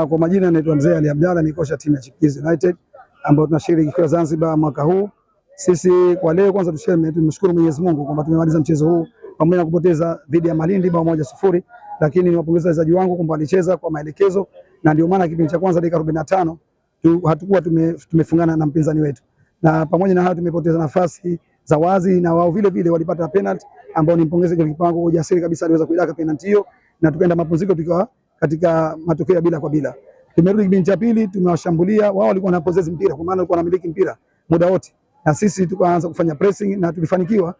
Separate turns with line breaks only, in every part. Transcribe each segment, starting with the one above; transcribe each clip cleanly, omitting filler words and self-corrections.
Kwa majina naitwa Mzee Ali Abdalla, ni kocha timu ya Chipukizi United ambao tunashiriki kwa Zanzibar mwaka huu. Sisi kwa leo kwanza tumshukuru Mwenyezi Mungu kwamba tumemaliza mchezo huu pamoja na kupoteza dhidi ya Malindi bao 1-0, lakini niwapongeza wachezaji wangu kwamba walicheza kwa maelekezo, na ndio maana kipindi cha kwanza dakika 45 hatukuwa tumefungana na mpinzani wetu, na pamoja na hayo tumepoteza nafasi za wazi, na wao vile vile walipata penalty ambao nimpongeze golikipa wangu kwa ujasiri kabisa, aliweza kuidaka penalty hiyo na tukaenda mapumziko tukiwa katika matokeo ya bila kwa bila. Tumerudi kipindi cha pili, tumewashambulia wao, walikuwa na possess mpira kwa maana walikuwa wanamiliki mpira muda wote, na sisi tukaanza kufanya pressing na tulifanikiwa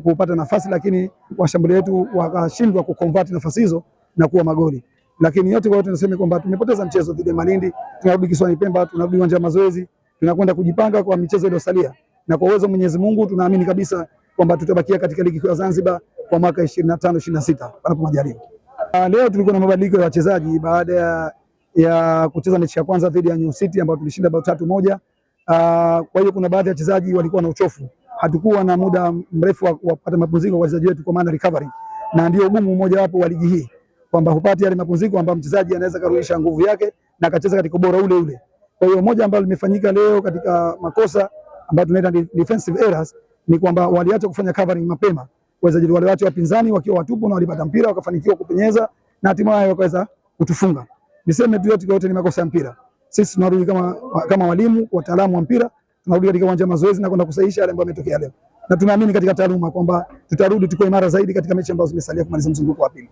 kupata nafasi, lakini washambuliaji wetu wakashindwa kuconvert nafasi hizo na kuwa magoli. Lakini yote kwa yote tunasema kwamba tumepoteza mchezo dhidi ya Malindi, tunarudi Kisiwani Pemba, tunarudi uwanja wa mazoezi, tunakwenda kujipanga kwa michezo iliyosalia, na kwa uwezo wa Mwenyezi Mungu tunaamini kabisa kwamba tutabakia katika ligi kuu ya Zanzibar kwa mwaka 25-26 panapo majaliwa. Leo tulikuwa na mabadiliko ya wachezaji baada ya kucheza mechi ya kwanza dhidi ya New City ambayo tulishinda bao 3-1. Kwa hiyo kuna baadhi ya wachezaji walikuwa na uchovu, hatukuwa na muda mrefu wa kupata mapumziko kwa wachezaji wetu, kwa maana recovery, na ndio ugumu mmoja wapo wa ligi hii kwamba hupati yale mapumziko ambapo mchezaji anaweza kurudisha nguvu yake na akacheza katika ubora ule ule. Kwa hiyo moja ambalo limefanyika leo katika makosa ambayo tunaita defensive errors ni kwamba waliacha kufanya covering mapema. Wachezaji wale wacho wapinzani wakiwa watupu na walipata mpira wakafanikiwa kupenyeza na hatimaye wakaweza kutufunga. Niseme tu yote ni makosa ya mpira. Sisi tunarudi kama walimu, wataalamu wa mpira, tunarudi katika uwanja wa mazoezi na kwenda kusahihisha yale ambayo yametokea leo. Na tunaamini katika taaluma kwamba tutarudi tukiwa imara zaidi katika mechi ambazo zimesalia kumaliza mzunguko wa pili.